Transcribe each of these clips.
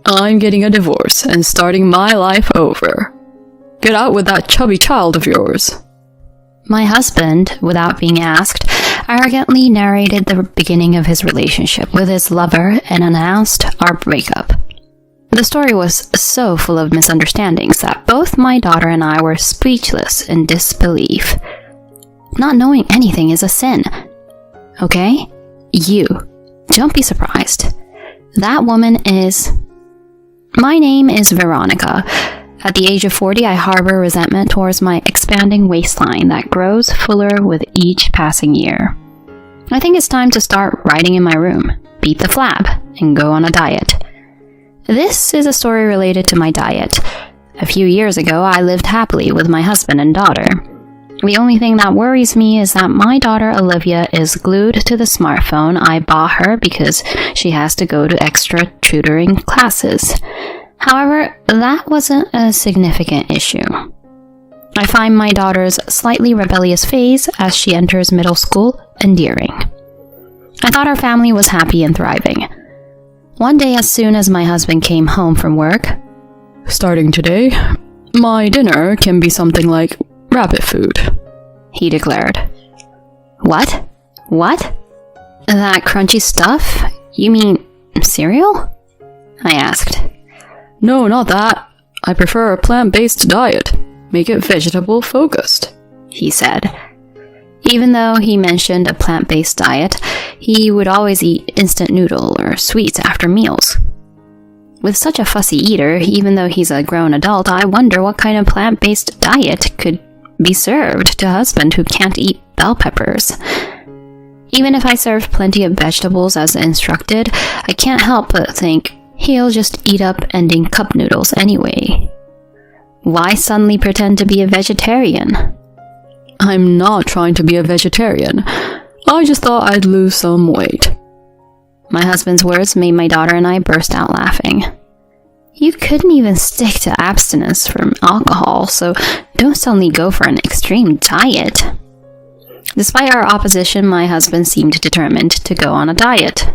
I'm getting a divorce and starting my life over. Get out with that chubby child of yours. My husband, without being asked, arrogantly narrated the beginning of his relationship with his lover and announced our breakup. The story was so full of misunderstandings that both my daughter and I were speechless in disbelief. Not knowing anything is a sin. Okay? You. Don't be surprised. That woman is... My name is Veronica. At the age of 40, I harbor resentment towards my expanding waistline that grows fuller with each passing year. I think it's time to start writing in my room, beat the flab, and go on a diet. This is a story related to my diet. A few years ago, I lived happily with my husband and daughter. The only thing that worries me is that my daughter Olivia is glued to the smartphone I bought her because she has to go to extra tutoring classes. However, that wasn't a significant issue. I find my daughter's slightly rebellious phase as she enters middle school endearing. I thought our family was happy and thriving. One day, as soon as my husband came home from work, "Starting today, my dinner can be something like rabbit food," he declared. What? What? That crunchy stuff? You mean cereal? I asked. "No, not that. I prefer a plant-based diet. Make it vegetable-focused," he said. Even though he mentioned a plant-based diet, he would always eat instant noodle or sweets after meals. With such a fussy eater, even though he's a grown adult, I wonder what kind of plant-based diet could be served to a husband who can't eat bell peppers. Even if I served plenty of vegetables as instructed, I can't help but think he'll just eat up ending cup noodles anyway. Why suddenly pretend to be a vegetarian? "I'm not trying to be a vegetarian. I just thought I'd lose some weight." My husband's words made my daughter and I burst out laughing. You couldn't even stick to abstinence from alcohol, so don't suddenly go for an extreme diet. Despite our opposition, my husband seemed determined to go on a diet.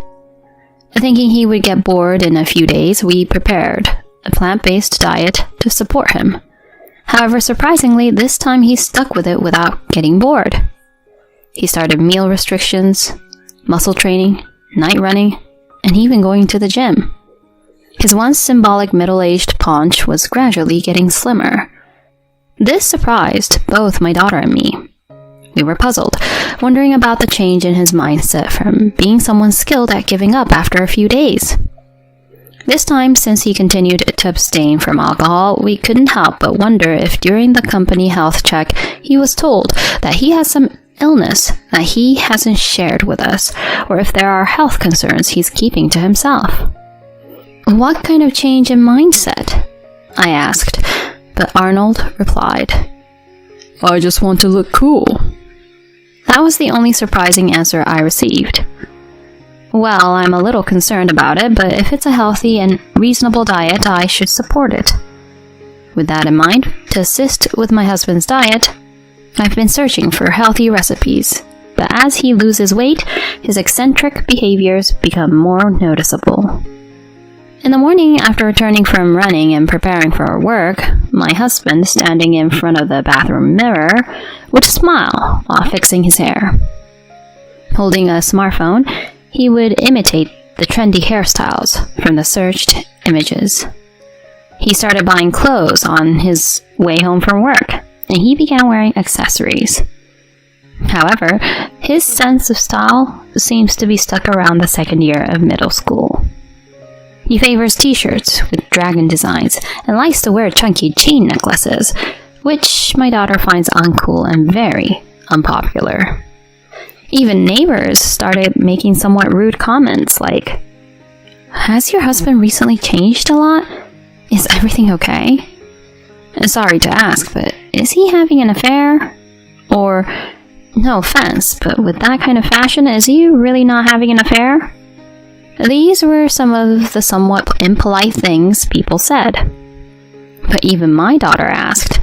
Thinking he would get bored in a few days, we prepared a plant-based diet to support him. However, surprisingly, this time he stuck with it without getting bored. He started meal restrictions, muscle training, night running, and even going to the gym. His once symbolic middle-aged paunch was gradually getting slimmer. This surprised both my daughter and me. We were puzzled, wondering about the change in his mindset from being someone skilled at giving up after a few days. This time, since he continued to abstain from alcohol, we couldn't help but wonder if during the company health check he was told that he has some illness that he hasn't shared with us, or if there are health concerns he's keeping to himself. What kind of change in mindset? I asked, but Arnold replied, "I just want to look cool." That was the only surprising answer I received. Well, I'm a little concerned about it, but if it's a healthy and reasonable diet, I should support it. With that in mind, to assist with my husband's diet, I've been searching for healthy recipes, but as he loses weight, his eccentric behaviors become more noticeable. In the morning, after returning from running and preparing for work, my husband, standing in front of the bathroom mirror, would smile while fixing his hair. Holding a smartphone, he would imitate the trendy hairstyles from the searched images. He started buying clothes on his way home from work, and he began wearing accessories. However, his sense of style seems to be stuck around the second year of middle school. He favors t-shirts with dragon designs and likes to wear chunky chain necklaces, which my daughter finds uncool and very unpopular. Even neighbors started making somewhat rude comments like, "Has your husband recently changed a lot? Is everything okay?" Sorry to ask, but is he having an affair? Or, no offense, but with that kind of fashion, is he really not having an affair? These were some of the somewhat impolite things people said. But even my daughter asked,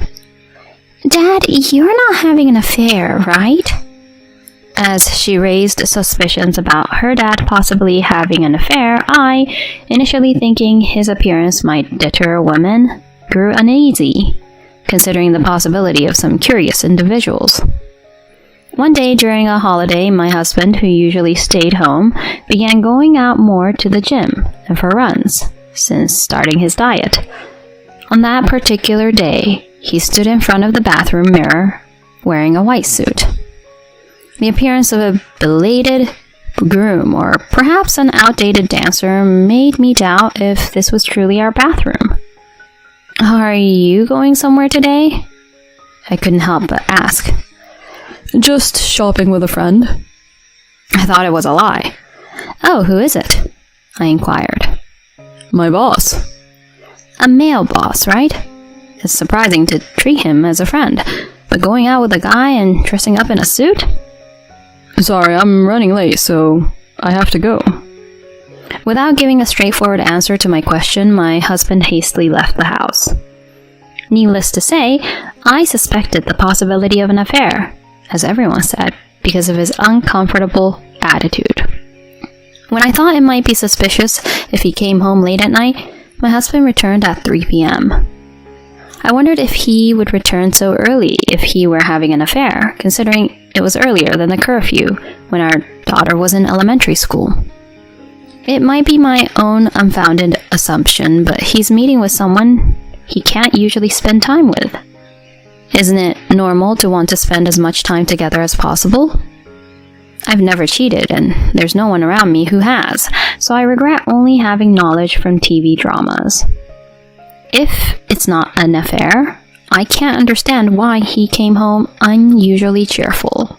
"Dad, you're not having an affair, right?" As she raised suspicions about her dad possibly having an affair, I, initially thinking his appearance might deter women, grew uneasy, considering the possibility of some curious individuals. One day during a holiday, my husband, who usually stayed home, began going out more to the gym and for runs, since starting his diet. On that particular day, he stood in front of the bathroom mirror, wearing a white suit. The appearance of a belated groom or perhaps an outdated dancer made me doubt if this was truly our bathroom. "Are you going somewhere today?" I couldn't help but ask. Just shopping with a friend. I thought it was a lie. "Oh, who is it?" I inquired. My boss. "A male boss, right? It's surprising to treat him as a friend, but going out with a guy and dressing up in a suit?" Sorry, I'm running late, so I have to go. Without giving a straightforward answer to my question, my husband hastily left the house. Needless to say, I suspected the possibility of an affair, as everyone said, because of his uncomfortable attitude. When I thought it might be suspicious if he came home late at night, my husband returned at 3 p.m. I wondered if he would return so early if he were having an affair, considering it was earlier than the curfew when our daughter was in elementary school. It might be my own unfounded assumption, but he's meeting with someone he can't usually spend time with. Isn't it normal to want to spend as much time together as possible? I've never cheated, and there's no one around me who has, so I regret only having knowledge from TV dramas. If it's not an affair, I can't understand why he came home unusually cheerful.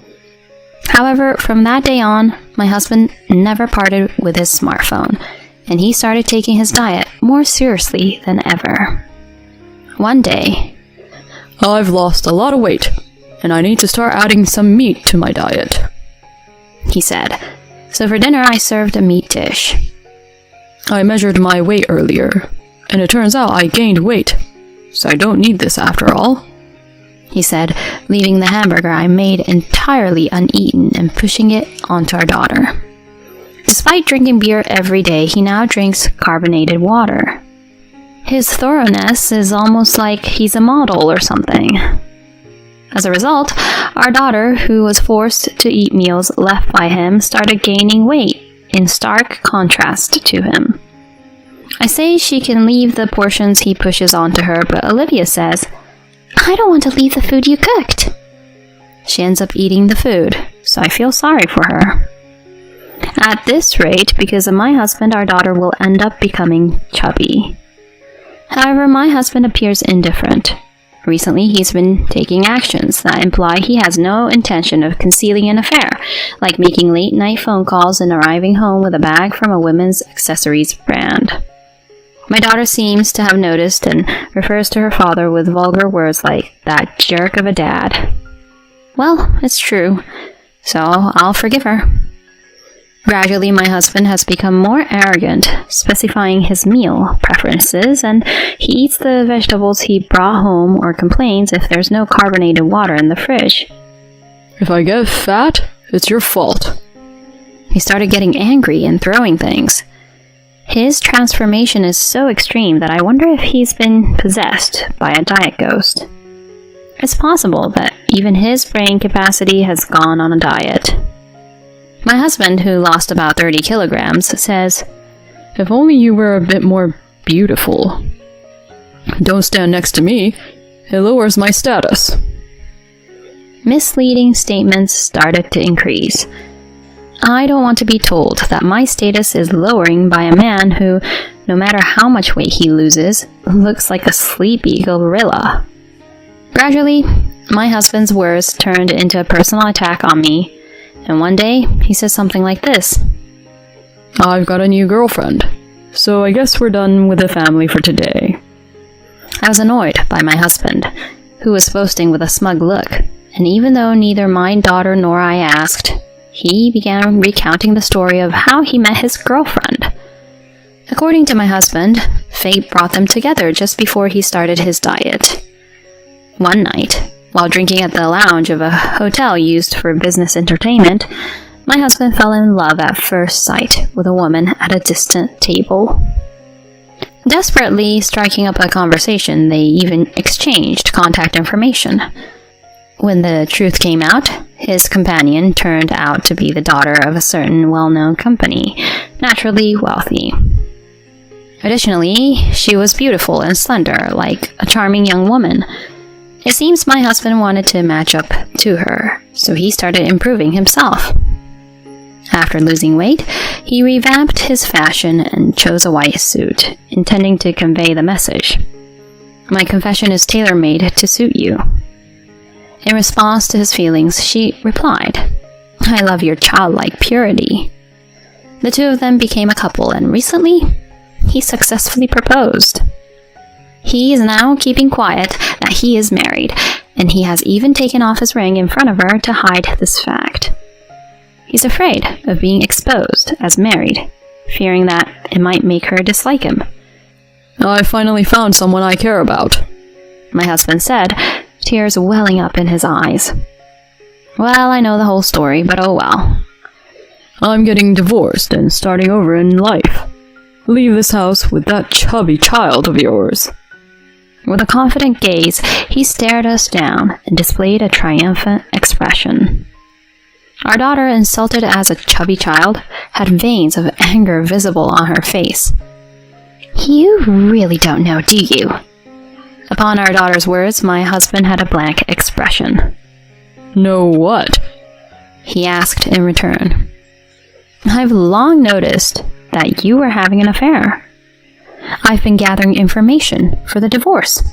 However, from that day on, my husband never parted with his smartphone, and he started taking his diet more seriously than ever. One day, I've lost a lot of weight, and I need to start adding some meat to my diet, he said. So for dinner, I served a meat dish. I measured my weight earlier, and it turns out I gained weight, so I don't need this after all, he said, leaving the hamburger I made entirely uneaten and pushing it onto our daughter. Despite drinking beer every day, he now drinks carbonated water. His thoroughness is almost like he's a model or something. As a result, our daughter, who was forced to eat meals left by him, started gaining weight, in stark contrast to him. I say she can leave the portions he pushes onto her, but Olivia says, "I don't want to leave the food you cooked." She ends up eating the food, so I feel sorry for her. At this rate, because of my husband, our daughter will end up becoming chubby. However, my husband appears indifferent. Recently, he's been taking actions that imply he has no intention of concealing an affair, like making late-night phone calls and arriving home with a bag from a women's accessories brand. My daughter seems to have noticed and refers to her father with vulgar words like, "that jerk of a dad." Well, it's true, so I'll forgive her. Gradually, my husband has become more arrogant, specifying his meal preferences, and he eats the vegetables he brought home or complains if there's no carbonated water in the fridge. If I get fat, it's your fault. He started getting angry and throwing things. His transformation is so extreme that I wonder if he's been possessed by a diet ghost. It's possible that even his brain capacity has gone on a diet. My husband, who lost about 30 kilograms, says, "If only you were a bit more beautiful. Don't stand next to me. It lowers my status." Misleading statements started to increase. I don't want to be told that my status is lowering by a man who, no matter how much weight he loses, looks like a sleepy gorilla. Gradually, my husband's words turned into a personal attack on me, and one day he said something like this: "I've got a new girlfriend, so I guess we're done with the family for today." I was annoyed by my husband, who was boasting with a smug look, and even though neither my daughter nor I asked, he began recounting the story of how he met his girlfriend. According to my husband, fate brought them together just before he started his diet. One night, While drinking at the lounge of a hotel used for business entertainment, my husband fell in love at first sight with a woman at a distant table. Desperately striking up a conversation, they even exchanged contact information. When the truth came out, his companion turned out to be the daughter of a certain well-known company, naturally wealthy. Additionally, she was beautiful and slender, like a charming young woman. It seems my husband wanted to match up to her, so he started improving himself. After losing weight, he revamped his fashion and chose a white suit, intending to convey the message. My confession is tailor-made to suit you. In response to his feelings, she replied, I love your childlike purity. The two of them became a couple, and recently, he successfully proposed. He is now keeping quiet that he is married, and he has even taken off his ring in front of her to hide this fact. He's afraid of being exposed as married, fearing that it might make her dislike him. I finally found someone I care about, my husband said, tears welling up in his eyes. Well, I know the whole story, but oh well. I'm getting divorced and starting over in life. Leave this house with that chubby child of yours. With a confident gaze, he stared us down and displayed a triumphant expression. Our daughter, insulted as a chubby child, had veins of anger visible on her face. You really don't know, do you? Upon our daughter's words, my husband had a blank expression. Know what? He asked in return. I've long noticed that you were having an affair. I've been gathering information for the divorce,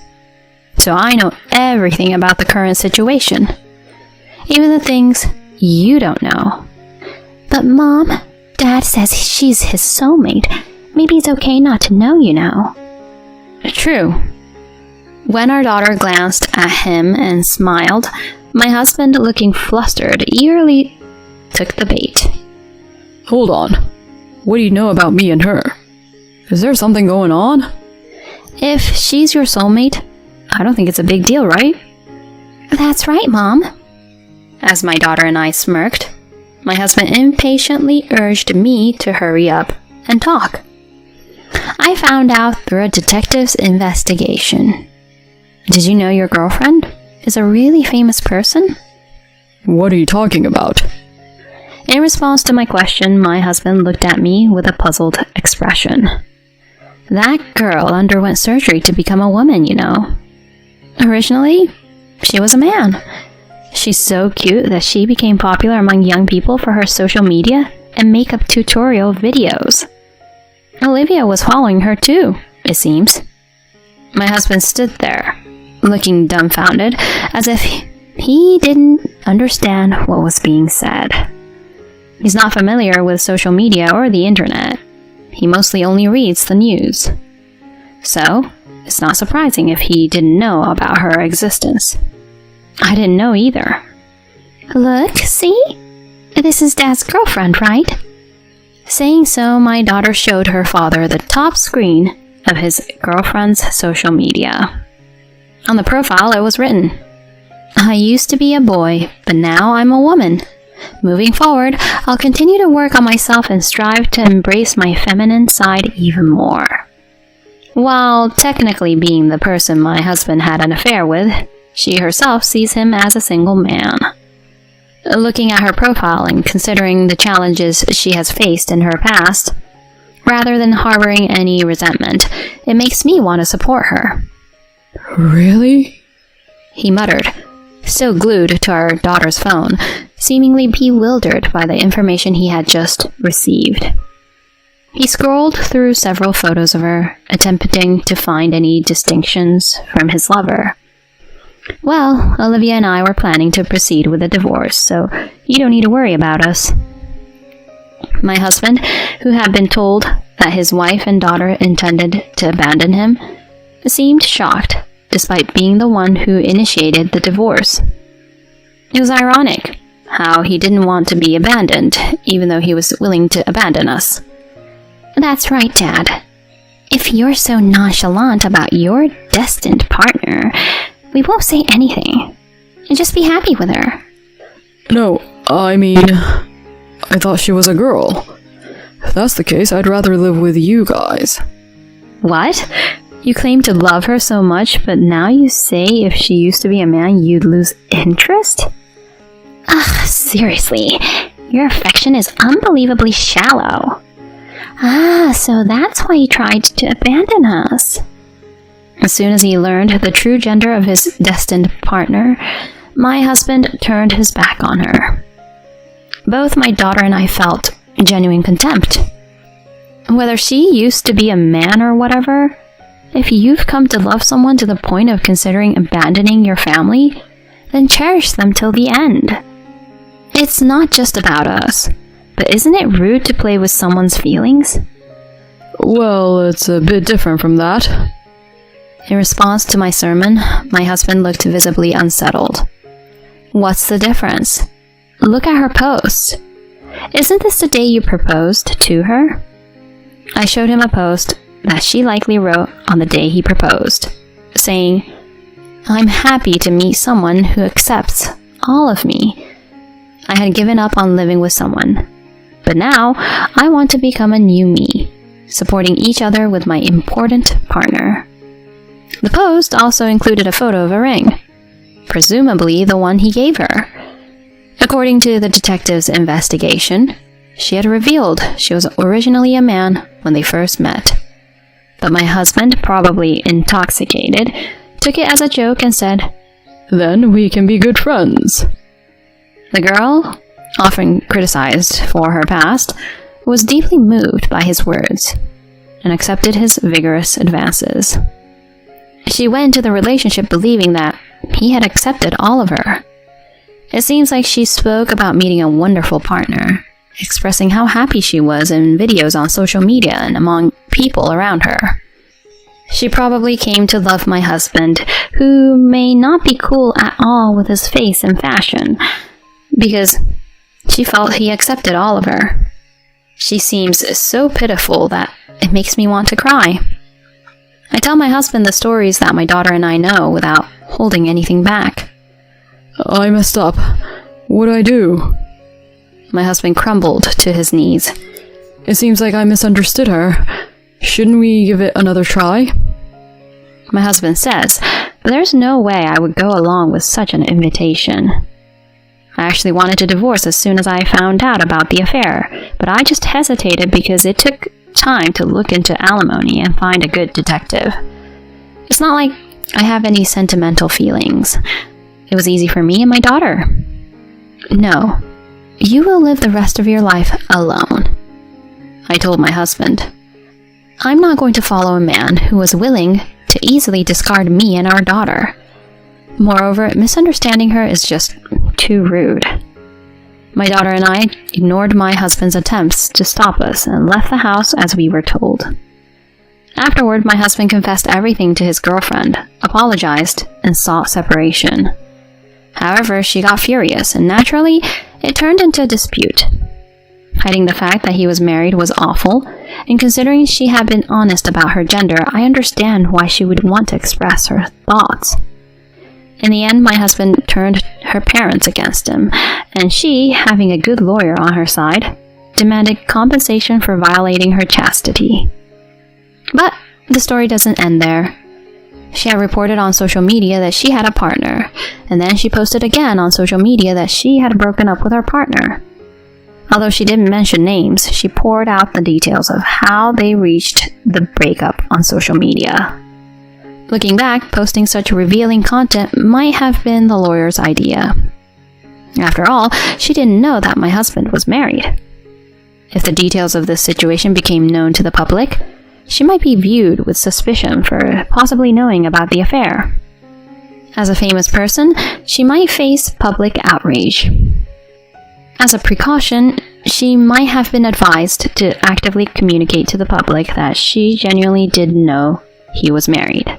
so I know everything about the current situation, even the things you don't know. But Mom, Dad says she's his soulmate. Maybe it's okay not to know, you know. True. When our daughter glanced at him and smiled, my husband, looking flustered, eagerly took the bait. Hold on. What do you know about me and her? Is there something going on? If she's your soulmate, I don't think it's a big deal, right? That's right, Mom. As my daughter and I smirked, my husband impatiently urged me to hurry up and talk. I found out through a detective's investigation. Did you know your girlfriend is a really famous person? What are you talking about? In response to my question, my husband looked at me with a puzzled expression. That girl underwent surgery to become a woman, you know. Originally, she was a man. She's so cute that she became popular among young people for her social media and makeup tutorial videos. Olivia was following her too, it seems. My husband stood there, looking dumbfounded, as if he didn't understand what was being said. He's not familiar with social media or the internet. He mostly only reads the news. So, it's not surprising if he didn't know about her existence. I didn't know either. Look, see? This is Dad's girlfriend, right? Saying so, my daughter showed her father the top screen of his girlfriend's social media. On the profile, it was written, I used to be a boy, but now I'm a woman. Moving forward, I'll continue to work on myself and strive to embrace my feminine side even more. While technically being the person my husband had an affair with, she herself sees him as a single man. Looking at her profile and considering the challenges she has faced in her past, rather than harboring any resentment, it makes me want to support her. Really? He muttered, still glued to our daughter's phone, seemingly bewildered by the information he had just received. He scrolled through several photos of her, attempting to find any distinctions from his lover. Well, Olivia and I were planning to proceed with the divorce, so you don't need to worry about us. My husband, who had been told that his wife and daughter intended to abandon him, seemed shocked, despite being the one who initiated the divorce. It was ironic how he didn't want to be abandoned, even though he was willing to abandon us. That's right, Dad. If you're so nonchalant about your destined partner, we won't say anything. and just be happy with her. No, I mean, I thought she was a girl. If that's the case, I'd rather live with you guys. What? You claim to love her so much, but now you say if she used to be a man, you'd lose interest? Ugh, seriously. Your affection is unbelievably shallow. Ah, so that's why he tried to abandon us. As soon as he learned the true gender of his destined partner, my husband turned his back on her. Both my daughter and I felt genuine contempt. Whether she used to be a man or whatever, if you've come to love someone to the point of considering abandoning your family, then cherish them till the end. It's not just about us, but isn't it rude to play with someone's feelings? Well, it's a bit different from that. In response to my sermon, my husband looked visibly unsettled. What's the difference? Look at her post. Isn't this the day you proposed to her? I showed him a post that she likely wrote on the day he proposed, saying, "I'm happy to meet someone who accepts all of me. I had given up on living with someone, but now I want to become a new me, supporting each other with my important partner." The post also included a photo of a ring, presumably the one he gave her. According to the detective's investigation, she had revealed she was originally a man when they first met. But my husband, probably intoxicated, took it as a joke and said, "Then we can be good friends." The girl, often criticized for her past, was deeply moved by his words and accepted his vigorous advances. She went into the relationship believing that he had accepted all of her. It seems like she spoke about meeting a wonderful partner, expressing how happy she was in videos on social media and among people around her. She probably came to love my husband, who may not be cool at all with his face and fashion, because she felt he accepted all of her. She seems so pitiful that it makes me want to cry. I tell my husband the stories that my daughter and I know without holding anything back. "I messed up. What do I do?" My husband crumbled to his knees. "It seems like I misunderstood her. Shouldn't we give it another try?" My husband says, but there's no way I would go along with such an invitation. I actually wanted to divorce as soon as I found out about the affair, but I just hesitated because it took time to look into alimony and find a good detective. It's not like I have any sentimental feelings. It was easy for me and my daughter. No, you will live the rest of your life alone, I told my husband. I'm not going to follow a man who was willing to easily discard me and our daughter. Moreover, misunderstanding her is just too rude. My daughter and I ignored my husband's attempts to stop us and left the house as we were told. Afterward, my husband confessed everything to his girlfriend, apologized, and sought separation. However, she got furious, and naturally, it turned into a dispute. Hiding the fact that he was married was awful, and considering she had been honest about her gender, I understand why she would want to express her thoughts. In the end, my husband turned her parents against him, and she, having a good lawyer on her side, demanded compensation for violating her chastity. But the story doesn't end there. She had reported on social media that she had a partner, and then she posted again on social media that she had broken up with her partner. Although she didn't mention names, she poured out the details of how they reached the breakup on social media. Looking back, posting such revealing content might have been the lawyer's idea. After all, she didn't know that my husband was married. If the details of this situation became known to the public, she might be viewed with suspicion for possibly knowing about the affair. As a famous person, she might face public outrage. As a precaution, she might have been advised to actively communicate to the public that she genuinely didn't know he was married.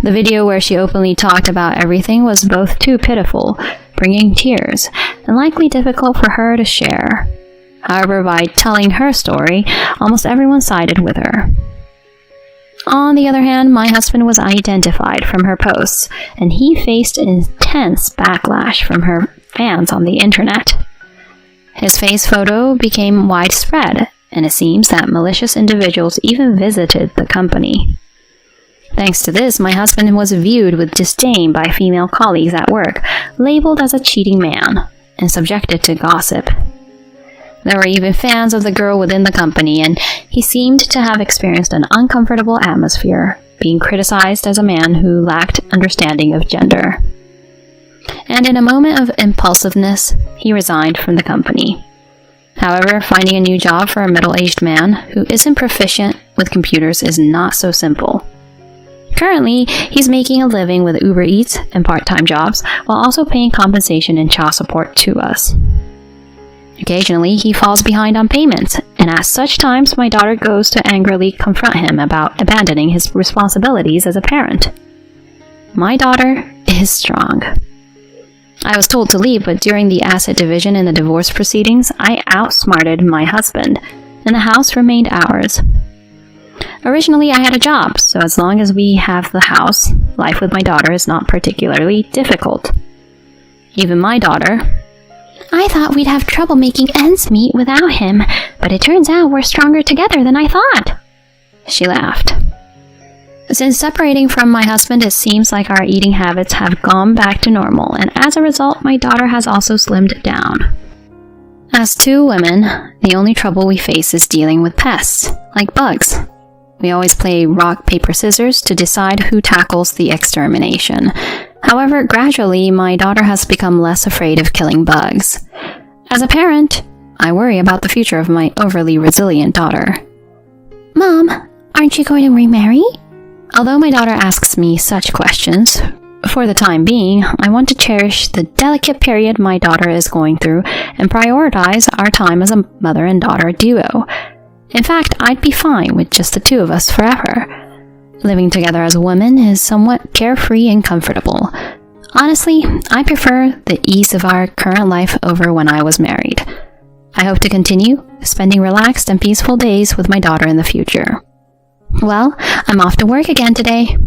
The video where she openly talked about everything was both too pitiful, bringing tears, and likely difficult for her to share. However, by telling her story, almost everyone sided with her. On the other hand, my husband was identified from her posts, and he faced intense backlash from her fans on the internet. His face photo became widespread, and it seems that malicious individuals even visited the company. Thanks to this, my husband was viewed with disdain by female colleagues at work, labeled as a cheating man, and subjected to gossip. There were even fans of the girl within the company, and he seemed to have experienced an uncomfortable atmosphere, being criticized as a man who lacked understanding of gender. And in a moment of impulsiveness, he resigned from the company. However, finding a new job for a middle-aged man who isn't proficient with computers is not so simple. Currently, he's making a living with Uber Eats and part-time jobs, while also paying compensation and child support to us. Occasionally, he falls behind on payments, and at such times, my daughter goes to angrily confront him about abandoning his responsibilities as a parent. My daughter is strong. I was told to leave, but during the asset division in the divorce proceedings, I outsmarted my husband, and the house remained ours. Originally, I had a job, so as long as we have the house, life with my daughter is not particularly difficult. Even my daughter, I thought we'd have trouble making ends meet without him, but it turns out we're stronger together than I thought. She laughed. Since separating from my husband, it seems like our eating habits have gone back to normal, and as a result, my daughter has also slimmed down. As two women, the only trouble we face is dealing with pests, like bugs. We always play rock, paper, scissors to decide who tackles the extermination. However, gradually, my daughter has become less afraid of killing bugs. As a parent, I worry about the future of my overly resilient daughter. Mom, aren't you going to remarry? Although my daughter asks me such questions, for the time being, I want to cherish the delicate period my daughter is going through and prioritize our time as a mother and daughter duo. In fact, I'd be fine with just the two of us forever. Living together as women is somewhat carefree and comfortable. Honestly, I prefer the ease of our current life over when I was married. I hope to continue spending relaxed and peaceful days with my daughter in the future. Well, I'm off to work again today.